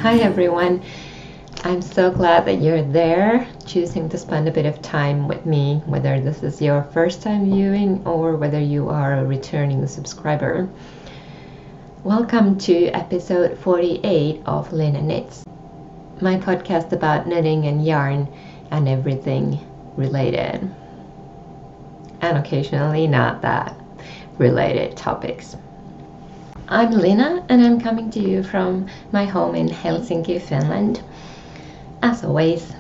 Hi everyone. I'm so glad that you're there, choosing to spend a bit of time with me, whether this is your first time viewing or whether you are a returning subscriber. Welcome to episode 48 of Lina Knits, my podcast about knitting and yarn and everything related, and occasionally not that related topics. I'm Lina and I'm coming to you from my home in Helsinki, Finland. As always,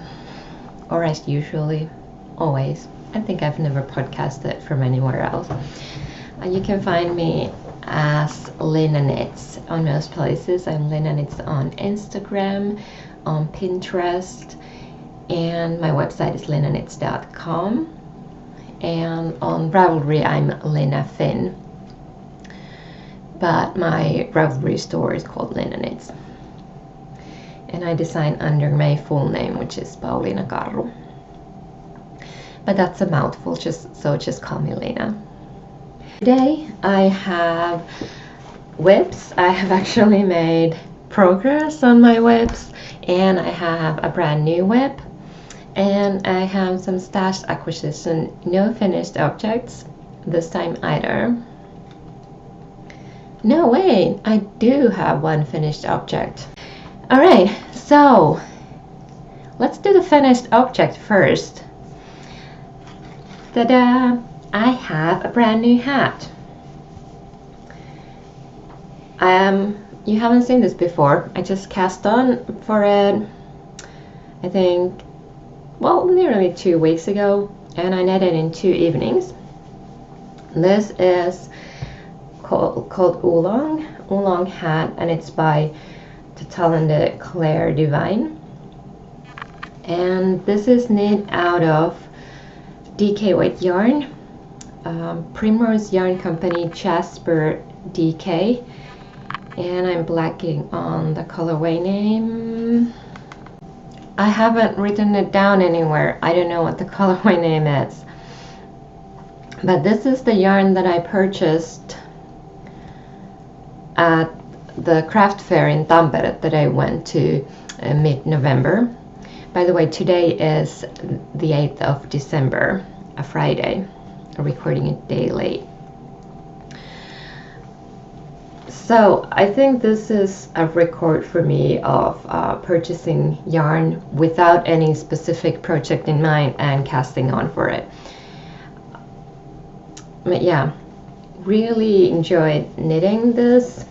or as usually, always. I think I've never podcasted from anywhere else. You can find me as Lina Knits on most places. I'm Lina Knits on Instagram, on Pinterest, and my website is linaknits.com. And on Ravelry, I'm Lina Finn. But my Ravelry store is called Lina Knits. And I design under my full name, which is Pauliina Karru. But that's a mouthful, just call me Lina. Today I have whips. I have actually made progress on my whips, and I have a brand new whip, and I have some stashed acquisition, no finished objects this time either. No, wait, I do have one finished object. Alright, so let's do the finished object first. Ta-da! I have a brand new hat. You haven't seen this before. I just cast on for it, I think, nearly 2 weeks ago, and I knit it in 2 evenings. This is called Oolong hat, and it's by the talented Claire Divine. And this is knit out of DK weight yarn, Primrose Yarn Company Jasper DK, and I'm blanking on the colorway name. I haven't written it down anywhere. I don't know what the colorway name is, but this is the yarn that I purchased at the craft fair in Tampere that I went to mid-November. By the way, today is the 8th of December, a Friday. I'm recording it a day late. So I think this is a record for me of purchasing yarn without any specific project in mind and casting on for it. But yeah, really enjoyed knitting this.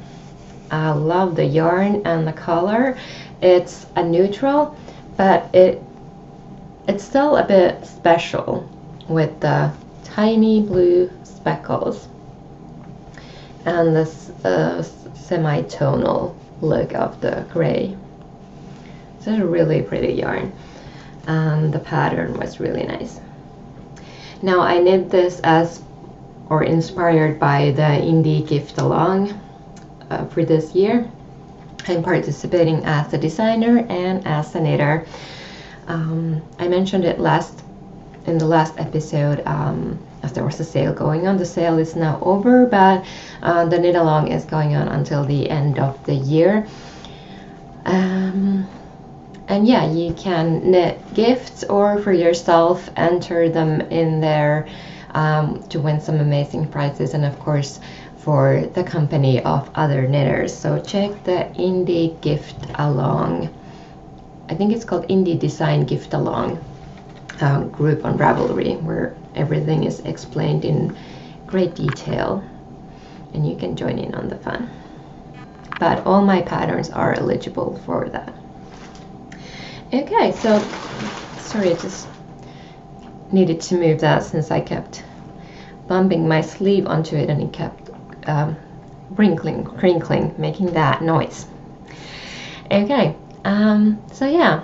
I love the yarn and the color. It's a neutral, but it's still a bit special with the tiny blue speckles and this semi-tonal look of the gray. It's a really pretty yarn, and the pattern was really nice. Now I knit this inspired by the indie gift along for this year. I'm participating as a designer and as a knitter. I mentioned it in the last episode, as there was a sale going on. The sale is now over, but the knit along is going on until the end of the year. And yeah, you can knit gifts or for yourself, enter them in there to win some amazing prizes, and of course for the company of other knitters. So check the Indie Gift Along, I think it's called Indie Design Gift Along group on Ravelry, where everything is explained in great detail and you can join in on the fun. But all my patterns are eligible for that. Okay, so sorry, I just needed to move that since I kept bumping my sleeve onto it and it kept crinkling, making that noise. Okay, so yeah,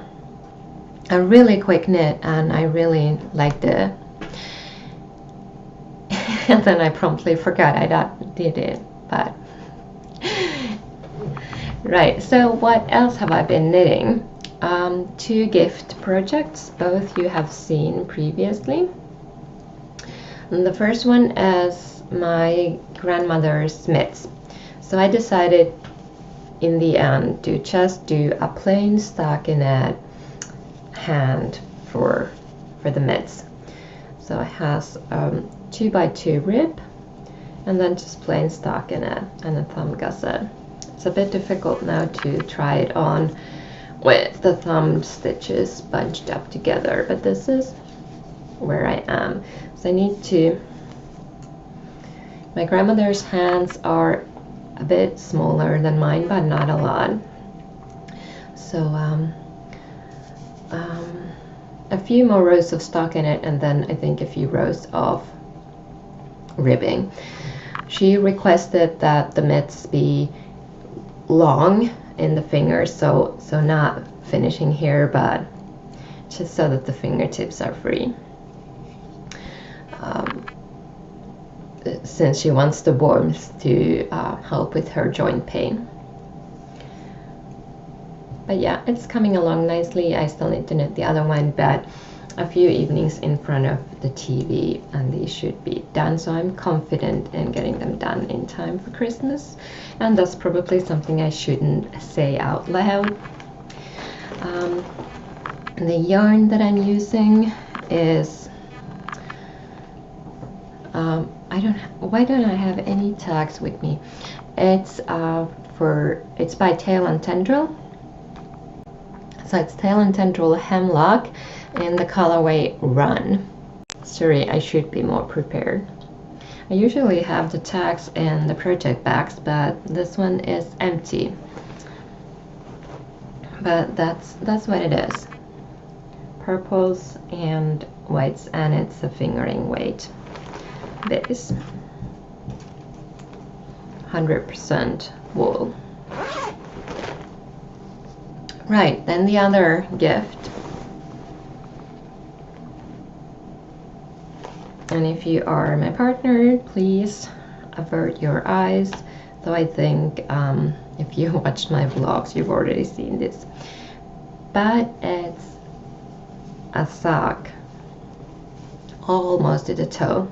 a really quick knit, and I really liked it. And then I promptly forgot I did it, but right. So what else have I been knitting? 2 gift projects, both you have seen previously. And the first one is my grandmother's mitts. So I decided in the end to just do a plain stockinette hand for the mitts. So it has 2x2 rib and then just plain stockinette and a thumb gusset. It's a bit difficult now to try it on with the thumb stitches bunched up together, but this is where I am. So I need to, my grandmother's hands are a bit smaller than mine, but not a lot. So a few more rows of stockinette and then I think a few rows of ribbing. She requested that the mitts be long in the fingers, so not finishing here, but just so that the fingertips are free. Since she wants the warmth to help with her joint pain. But yeah, it's coming along nicely. I still need to knit the other one, but a few evenings in front of the TV and these should be done, so I'm confident in getting them done in time for Christmas. And that's probably something I shouldn't say out loud. The yarn that I'm using is why don't I have any tags with me? It's by Tail and Tendril. So it's Tail and Tendril Hemlock in the colorway Run. Sorry, I should be more prepared. I usually have the tags in the project bags, but this one is empty. But that's what it is. Purples and whites, and it's a fingering weight. This 100% wool. Right, then the other gift. And if you are my partner, please avert your eyes. Though I think if you watched my vlogs, you've already seen this. But it's a sock, almost to the toe.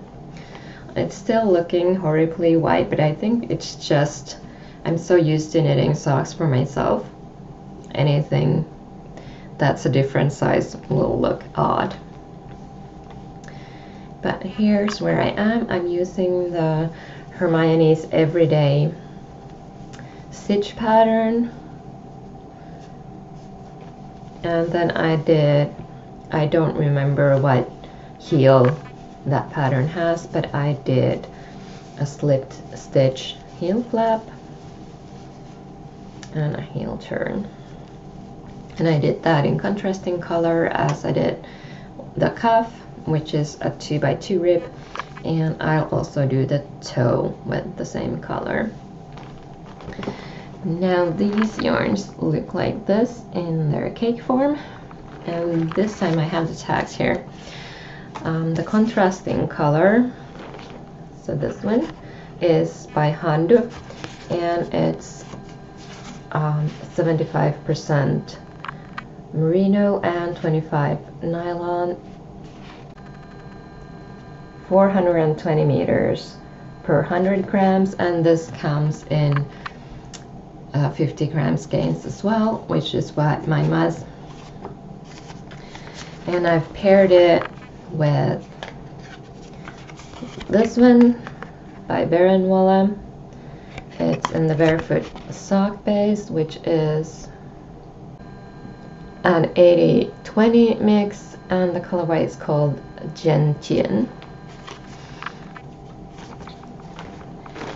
It's still looking horribly white, but I think it's just, I'm so used to knitting socks for myself. Anything that's a different size will look odd. But here's where I am. I'm using the Hermione's Everyday stitch pattern. And then I don't remember what heel that pattern has, but I did a slipped stitch heel flap and a heel turn. And I did that in contrasting color as I did the cuff, which is a 2x2 rib, and I'll also do the toe with the same color. Now these yarns look like this in their cake form, and this time I have the tags here. The contrasting color, so this one is by Handu, and it's 75% merino and 25 nylon, 420 meters per 100 grams, and this comes in 50 gram skeins as well, which is what mine was. And I've paired it with this one by Baronwalla. It's in the barefoot sock base, which is an 80-20 mix, and the colorway is called Gentian.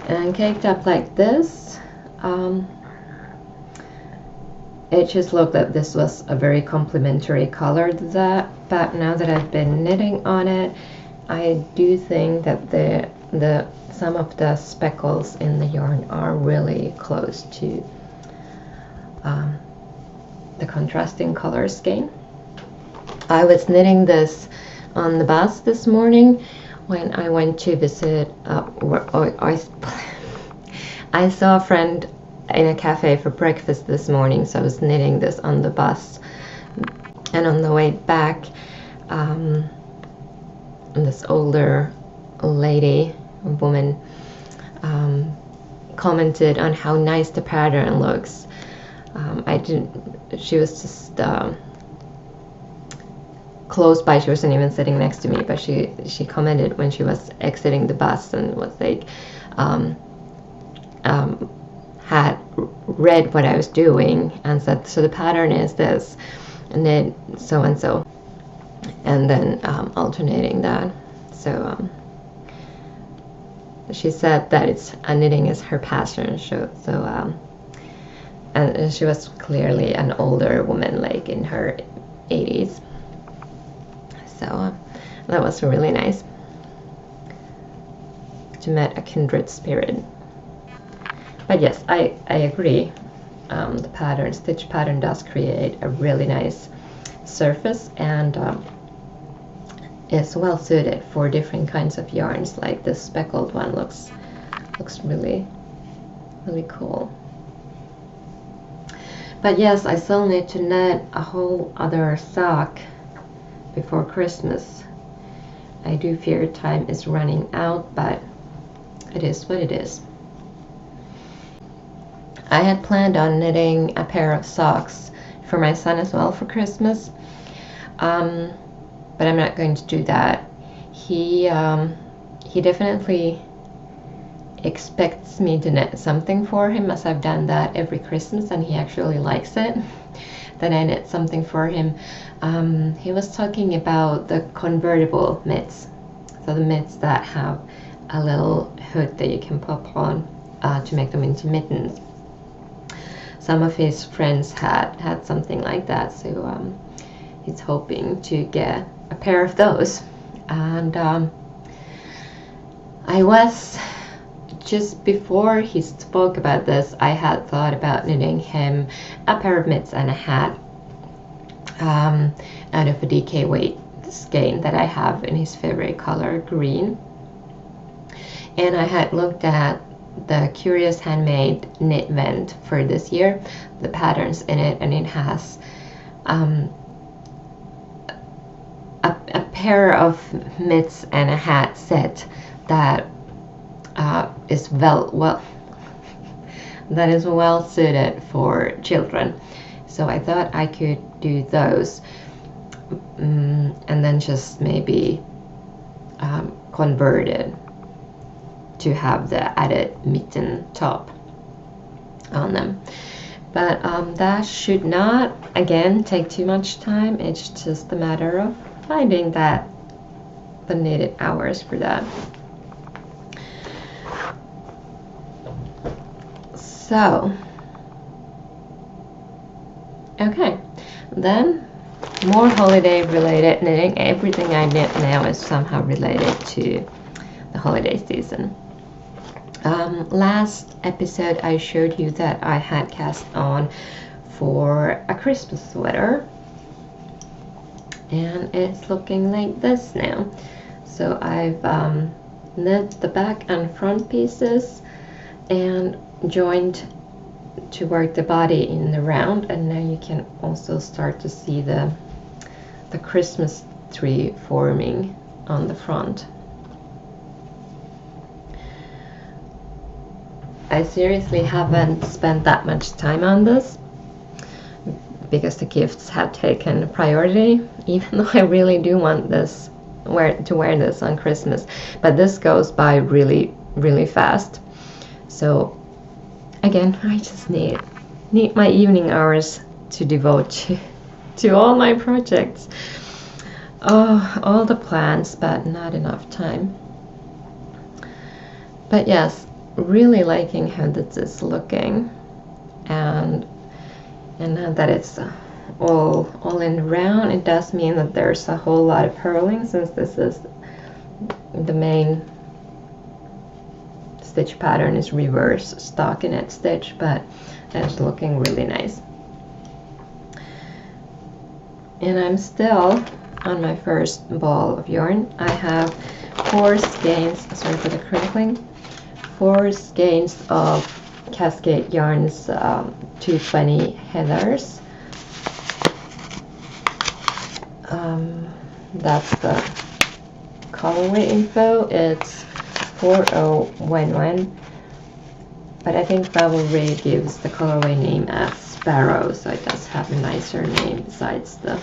And caked up like this, it just looked like this was a very complementary color to that, but now that I've been knitting on it, I do think that some of the speckles in the yarn are really close to the contrasting color scheme. I was knitting this on the bus this morning when I went to visit I saw a friend in a cafe for breakfast this morning, so I was knitting this on the bus. And on the way back, this older woman commented on how nice the pattern looks. I didn't. She was just close by. She wasn't even sitting next to me, but she commented when she was exiting the bus and was like, had read what I was doing and said, so the pattern is this, and then so and so, and then alternating that. So she said that it's knitting is her passion. So and she was clearly an older woman, like in her 80s. So that was really nice to meet a kindred spirit. But yes, I agree. The stitch pattern does create a really nice surface, and is well suited for different kinds of yarns. Like this speckled one looks really cool. But yes, I still need to knit a whole other sock before Christmas. I do fear time is running out, but it is what it is. I had planned on knitting a pair of socks for my son as well for Christmas, but I'm not going to do that. He definitely expects me to knit something for him, as I've done that every Christmas, and he actually likes it, that I knit something for him. He was talking about the convertible mitts, so the mitts that have a little hood that you can pop on to make them into mittens. Some of his friends had something like that, so he's hoping to get a pair of those. And I was, just before he spoke about this, I had thought about knitting him a pair of mitts and a hat out of a DK weight skein that I have in his favorite color, green. And I had looked at the Curious Handmade knit vent for this year, the patterns in it, and it has a pair of mitts and a hat set that is well suited for children. So I thought I could do those, and then just maybe convert it to have the added mitten top on them. But that should not, again, take too much time. It's just a matter of finding the needed hours for that. So, okay, then more holiday related knitting. Everything I knit now is somehow related to the holiday season. Last episode I showed you that I had cast on for a Christmas sweater, and it's looking like this now. So I've knit the back and front pieces and joined to work the body in the round, and now you can also start to see the Christmas tree forming on the front. I seriously haven't spent that much time on this because the gifts have taken priority, even though I really do want this to wear this on Christmas. But this goes by really, really fast. So again, I just need my evening hours to devote to all my projects. Oh, all the plans, but not enough time. But yes, really liking how this is looking, and now that it's all in round, it does mean that there's a whole lot of purling, since this is the main stitch pattern is reverse stockinette stitch, but it's looking really nice. And I'm still on my first ball of yarn. I have 4 skeins, sorry for the crinkling, 4 skeins of Cascade Yarns 220 heathers. That's the colorway info. It's 4011 but I think Ravelry gives the colorway name as Sparrow, so it does have a nicer name besides the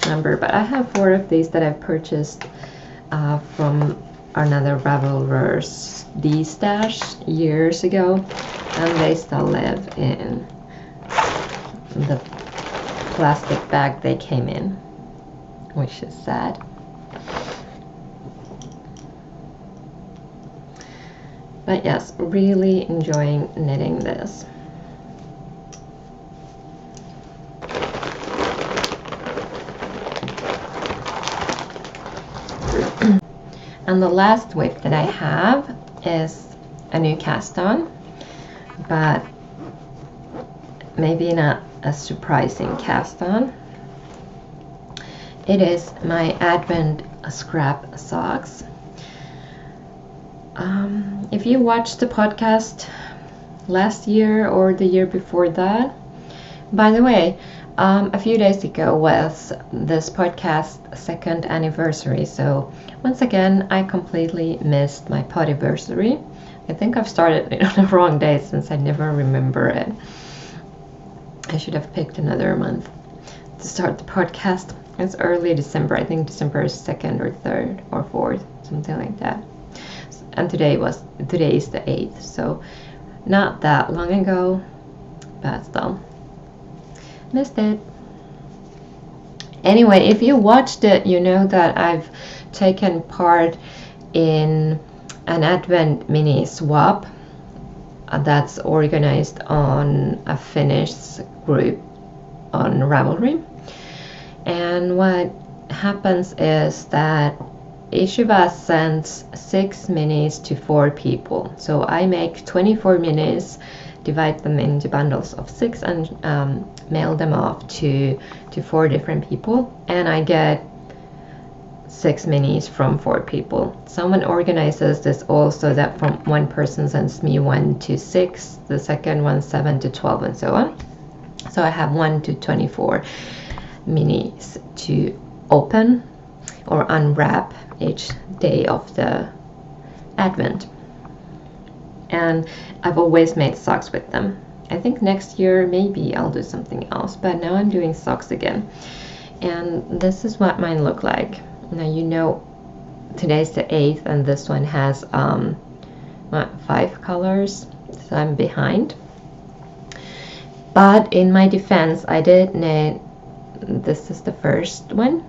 number. But I have 4 of these that I've purchased from another Ravelverse D-stash years ago, and they still live in the plastic bag they came in, which is sad. But yes, really enjoying knitting this. And the last whip that I have is a new cast on, but maybe not a surprising cast on. It is my Advent scrap socks. If you watched the podcast last year or the year before that, by the way, a few days ago was this podcast's 2nd anniversary, so once again I completely missed my podiversary. I think I've started it on the wrong day since I never remember it. I should have picked another month to start the podcast. It's early December. I think December is 2nd or 3rd or 4th, something like that. And today is the 8th, so not that long ago, but still missed it. Anyway, if you watched it, you know that I've taken part in an Advent mini swap that's organized on a Finnish group on Ravelry. And what happens is that each of us sends 6 minis to 4 people. So I make 24 minis, divide them into bundles of 6, and mail them off to 4 different people. And I get 6 minis from 4 people. Someone organizes this also, that from one person sends me 1 to 6, the second one 7 to 12, and so on. So I have 1 to 24 minis to open or unwrap each day of the Advent. And I've always made socks with them. I think next year maybe I'll do something else, but now I'm doing socks again. And this is what mine look like. Now, you know, today's the 8th and this one has 5 colors, so I'm behind. But in my defense, I did knit, this is the first one,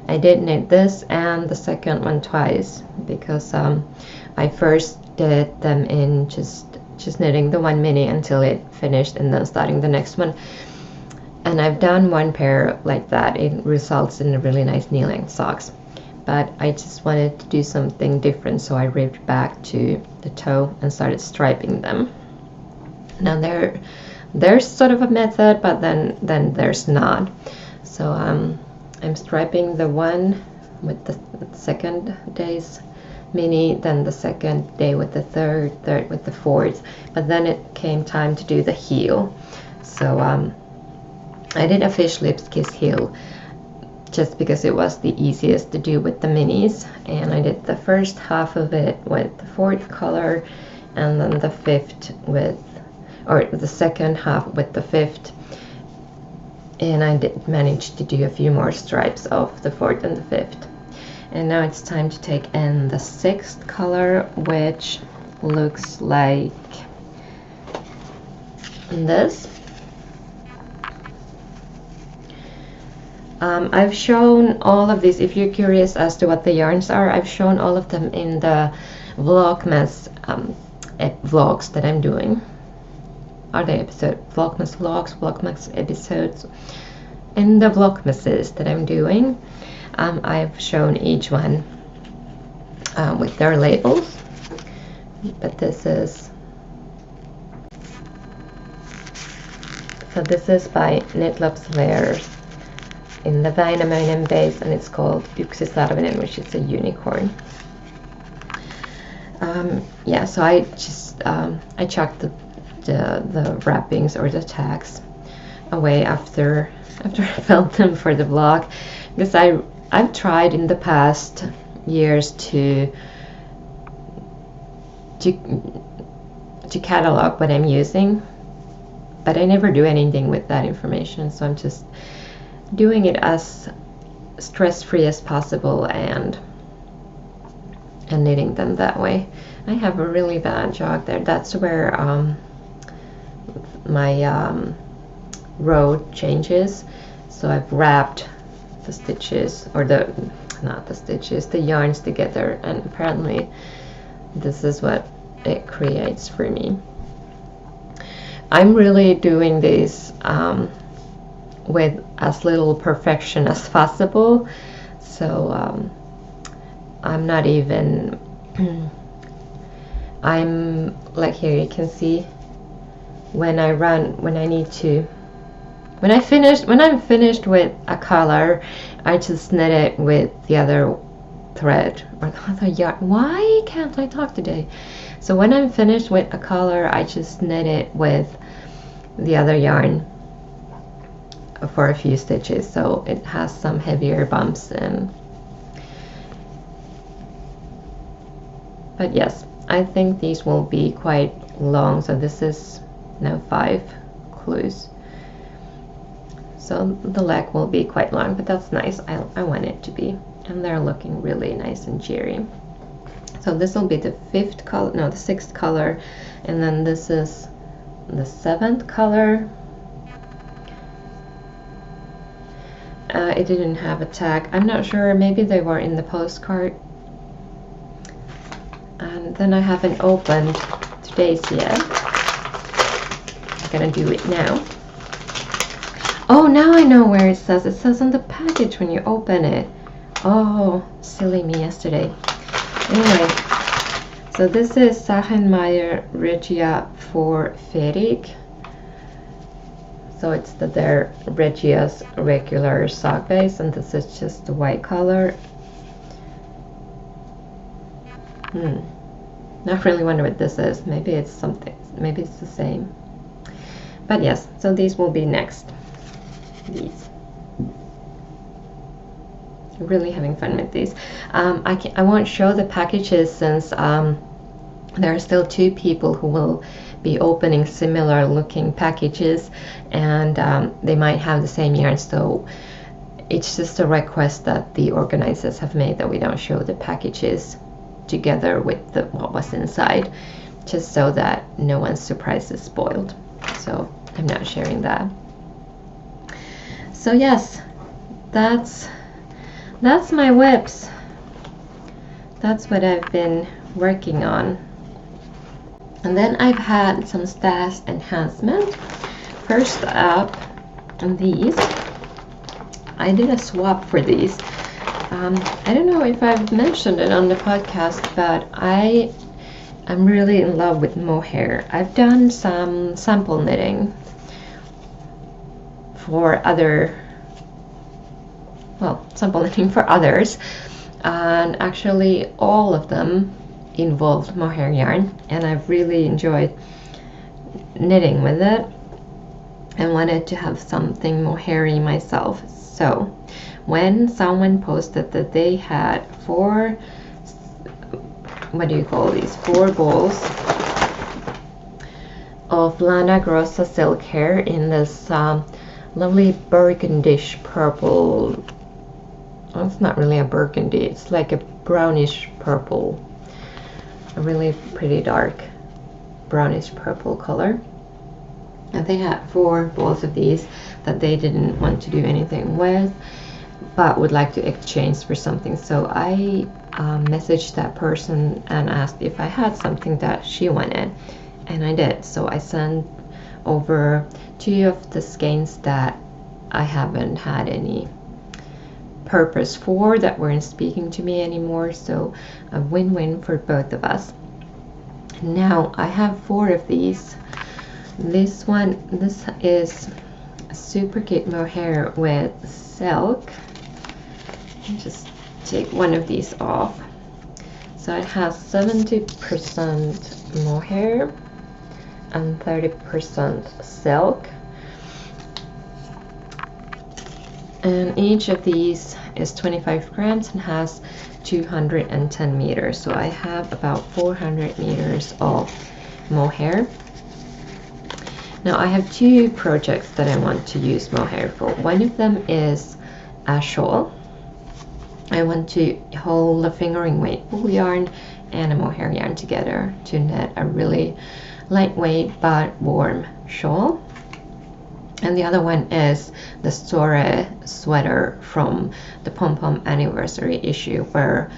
I did knit this and the second one twice, because I first did them in just knitting the 1 mini until it finished and then starting the next one. And I've done 1 pair like that. It results in a really nice knee-length socks. But I just wanted to do something different, so I ripped back to the toe and started striping them. Now there's sort of a method, but then there's not. So I'm striping the one with the second day's mini, then the second day with the third with the fourth, but then it came time to do the heel. So I did a fish lips kiss heel just because it was the easiest to do with the minis, and I did the first half of it with the 4th color, and then the 5th with, or the second half with the 5th, and I did manage to do a few more stripes of the 4th and the 5th. And now it's time to take in the 6th color, which looks like this. I've shown all of these, if you're curious as to what the yarns are, I've shown all of them in the Vlogmas vlogs that I'm doing. Are they Vlogmas vlogs, Vlogmas episodes? In the Vlogmases that I'm doing, I've shown each one with their labels. But this is, so this is by Knitlops Layers in the Väinämöinen base, and it's called Yksisarvinen, which is a unicorn. Yeah, so I just I chucked the wrappings or the tags away after I felt them for the vlog, because I've tried in the past years to to catalog what I'm using, but I never do anything with that information, so I'm just doing it as stress-free as possible and knitting them that way. I have a really bad jog there. That's where my row changes, so I've wrapped the stitches, or not the stitches, the yarns together, and apparently this is what it creates for me. I'm really doing this with as little perfection as possible, so I'm not even I'm like, here you can see when I'm finished with a color, I just knit it with the other thread or the other yarn. Why can't I talk today? So when I'm finished with a color, I just knit it with the other yarn for a few stitches, so it has some heavier bumps in. But yes, I think these will be quite long. So this is now 5 clues. So the leg will be quite long, but that's nice. I want it to be. And they're looking really nice and cheery. So this will be the 5th color, no, the 6th color. And then this is the 7th color. It didn't have a tag. I'm not sure, maybe they were in the postcard. And then I haven't opened today's yet. I'm gonna do it now. Oh, now I know where it says. It says on the package when you open it. Oh, silly me yesterday. Anyway, so this is Sagenmeyer Regia for Ferig. So it's their Regia's regular sock base, and this is just the white color. I really wonder what this is. Maybe it's something. Maybe it's the same. But yes, so these will be next. These. Really having fun with these. I won't show the packages since there are still 2 people who will be opening similar looking packages, and they might have the same yarn, so it's just a request that the organizers have made that we don't show the packages together with what was inside, just so that no one's surprise is spoiled. So I'm not sharing that. So yes, that's my whips. That's what I've been working on. And then I've had some stash enhancement. First up, these. I did a swap for these. I don't know if I've mentioned it on the podcast, but I'm really in love with mohair. I've done some sample knitting for sample knitting for others, and actually all of them involved mohair yarn, and I've really enjoyed knitting with it and wanted to have something mohairy myself. So when someone posted that they had 4, what do you call these, 4 balls of Lana Grossa silk hair in this lovely burgundish purple. Well, it's not really a burgundy, it's like a brownish purple, a really pretty dark brownish purple color. And they had 4 balls of these that they didn't want to do anything with, but would like to exchange for something. So I messaged that person and asked if I had something that she wanted, and I did. So I sent over 2 of the skeins that I haven't had any purpose for, that weren't speaking to me anymore, so a win-win for both of us. Now I have 4 of these. This is a super cute mohair with silk. Just take one of these off. So it has 70% mohair and 30% silk, and each of these is 25 grams and has 210 meters. So I have about 400 meters of mohair. Now I have two projects that I want to use mohair for. One of them is a shawl. I want to hold a fingering weight wool yarn and a mohair yarn together to knit a really lightweight but warm shawl. And the other one is the Store sweater from the Pom Pom anniversary issue, where,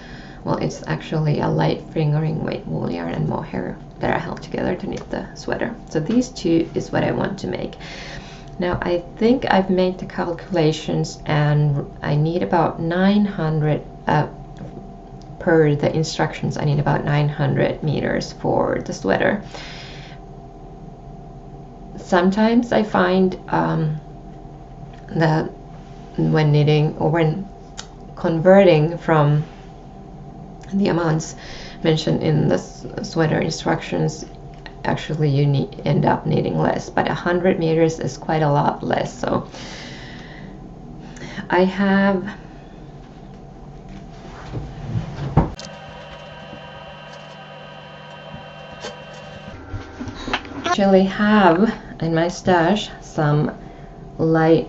well, it's actually a light fingering weight wool yarn and mohair that are held together to knit the sweater. So these two is what I want to make. Now I think I've made the calculations, and I need about 900 per the instructions. I need about 900 meters for the sweater. Sometimes I find that when knitting or when converting from the amounts mentioned in the sweater instructions, actually you end up needing less, but 100 meters is quite a lot less. So I actually have in my stash some light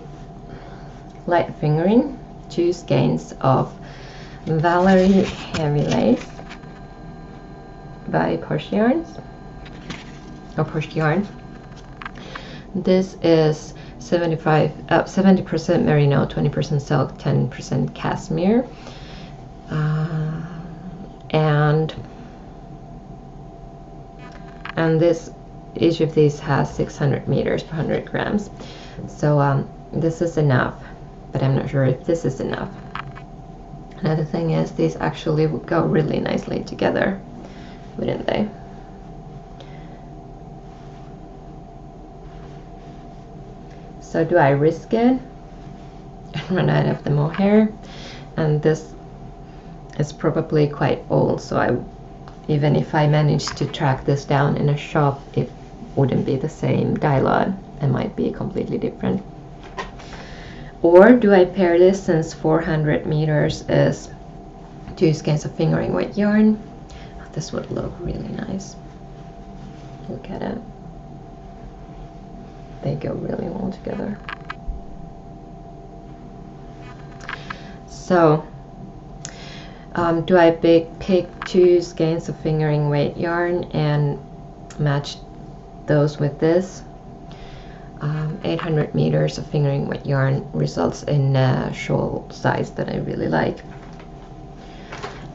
fingering 2 skeins of Ravelry heavy lace by Push Yarns, or Push Yarn. This is 70% merino, 20% silk, 10% cashmere, and this, each of these has 600 meters per 100 grams. So this is enough, but I'm not sure if this is enough. Another thing is, these actually would go really nicely together, wouldn't they? So do I risk it and run out of the mohair? And this is probably quite old, so even if I managed to track this down in a shop, it wouldn't be the same dye lot. It might be completely different. Or do I pair this, since 400 meters is 2 skeins of fingering weight yarn? This would look really nice. Look at it. They go really well together. So do I pick 2 skeins of fingering weight yarn and match those with this? 800 meters of fingering weight yarn results in a shawl size that I really like.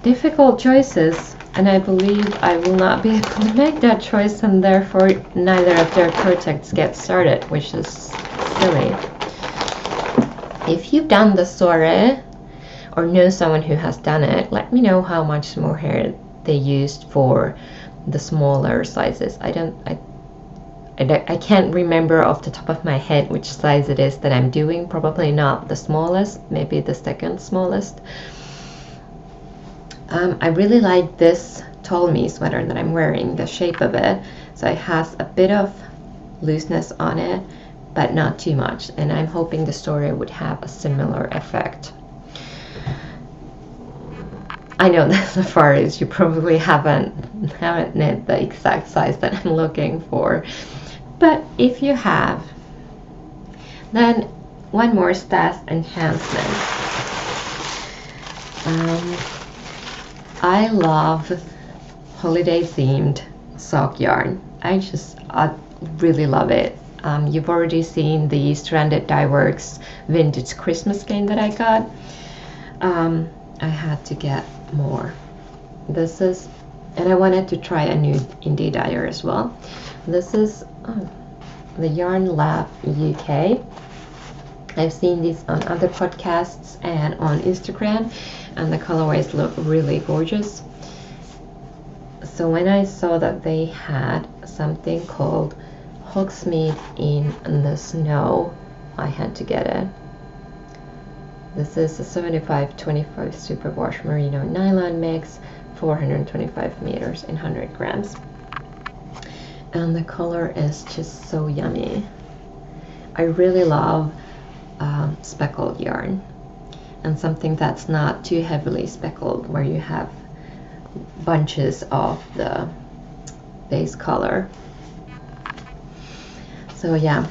Difficult choices, and I believe I will not be able to make that choice, and therefore neither of their projects get started, which is silly. If you've done the Store or know someone who has done it, let me know how much mohair they used for the smaller sizes. I can't remember off the top of my head which size it is that I'm doing. Probably not the smallest, maybe the second smallest. I really like this tall me sweater that I'm wearing, the shape of it. So it has a bit of looseness on it, but not too much. And I'm hoping the Store would have a similar effect. I know that so far as you probably haven't knit the exact size that I'm looking for. But if you have, then one more stash enhancement. I love holiday themed sock yarn. I really love it. You've already seen the Stranded Dye Works vintage Christmas skein that I got. I had to get more. This is, and I wanted to try a new indie dyer as well. This is the Yarn Lab UK. I've seen these on other podcasts and on Instagram, and the colorways look really gorgeous. So when I saw that they had something called Hogsmeade in the Snow, I had to get it. This is a 75-25 superwash merino nylon mix, 425 meters in 100 grams. And the color is just so yummy. I really love speckled yarn, and something that's not too heavily speckled, where you have bunches of the base color. So yeah,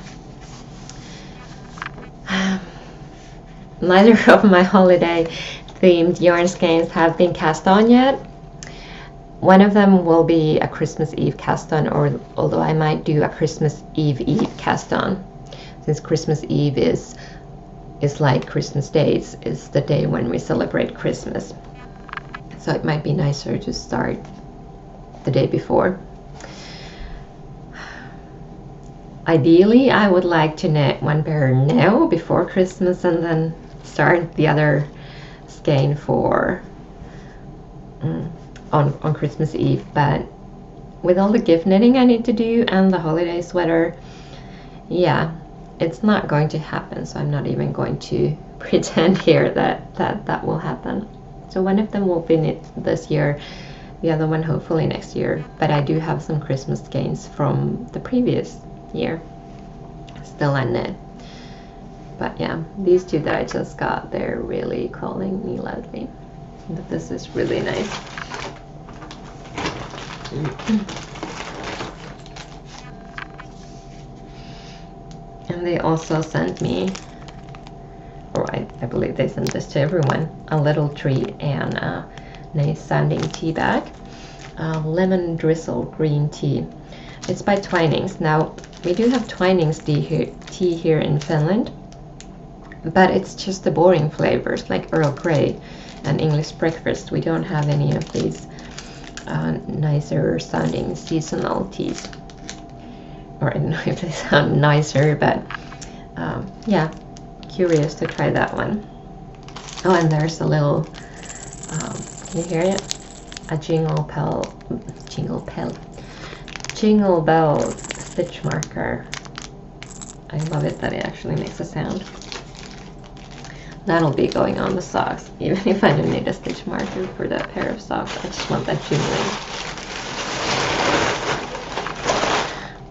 neither of my holiday themed yarn skeins have been cast on yet. One of them will be a Christmas Eve cast on, or although I might do a Christmas Eve cast on, since Christmas Eve is like Christmas Day. It's the day when we celebrate Christmas. So it might be nicer to start the day before. Ideally, I would like to knit one pair now before Christmas and then start the other skein for on Christmas Eve, but with all the gift knitting I need to do and the holiday sweater, yeah, it's not going to happen. So I'm not even going to pretend here that will happen. So one of them will be knit this year, the other one hopefully next year, but I do have some Christmas skeins from the previous year still unknit. But yeah, these two that I just got, they're really calling me loudly. But this is really nice. And they also sent me, or I believe they sent this to everyone, a little treat and a nice sounding tea bag. Lemon drizzle green tea. It's by Twinings. Now, we do have Twinings tea here in Finland, but it's just the boring flavors like Earl Grey and English breakfast. We don't have any of these nicer sounding seasonal teas. Or I don't know if they sound nicer, but yeah, curious to try that one. Oh, and there's a little, can you hear it? A jingle bell stitch marker. I love it that it actually makes a sound. That'll be going on the socks, even if I don't need a stitch marker for that pair of socks. I just want that jingling.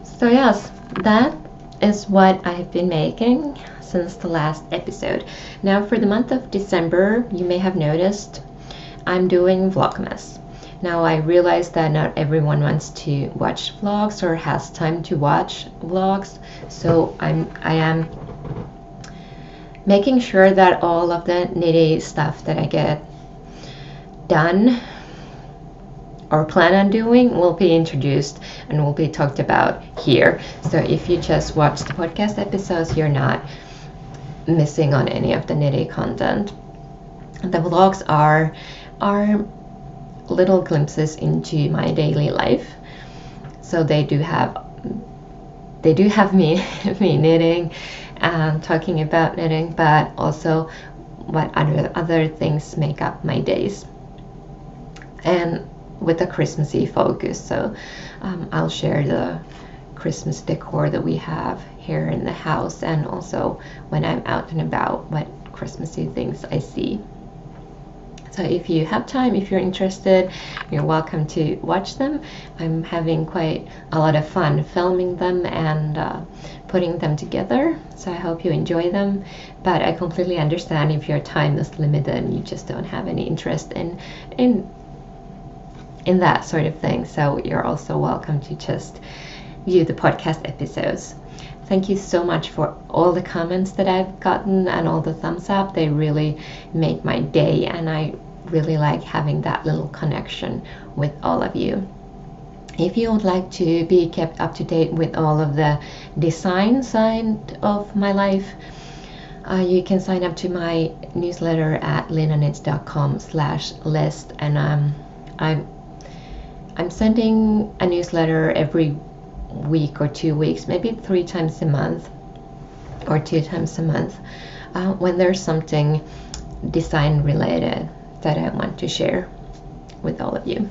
So yes, that is what I've been making since the last episode. Now for the month of December, you may have noticed I'm doing Vlogmas. Now I realize that not everyone wants to watch vlogs or has time to watch vlogs, so I am making sure that all of the knitty stuff that I get done or plan on doing will be introduced and will be talked about here. So if you just watch the podcast episodes, you're not missing on any of the knitty content. The vlogs are little glimpses into my daily life. So they do have me knitting and talking about knitting, but also what other things make up my days, and with a Christmassy focus. So I'll share the Christmas decor that we have here in the house, and also when I'm out and about, what Christmassy things I see. So if you have time, if you're interested, you're welcome to watch them. I'm having quite a lot of fun filming them and putting them together. So I hope you enjoy them. But I completely understand if your time is limited and you just don't have any interest in that sort of thing. So you're also welcome to just view the podcast episodes. Thank you so much for all the comments that I've gotten and all the thumbs up. They really make my day, and I really like having that little connection with all of you. If you would like to be kept up to date with all of the design side of my life, you can sign up to my newsletter at linaknits.com/list, and I'm sending a newsletter every week or 2 weeks, maybe 3 times a month or 2 times a month, when there's something design related that I want to share with all of you.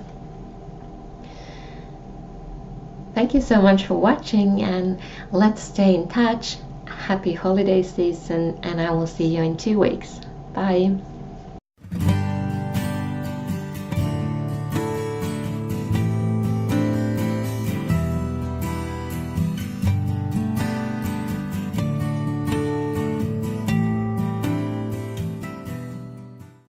Thank you so much for watching, and let's stay in touch. Happy holiday season, and I will see you in 2 weeks. Bye.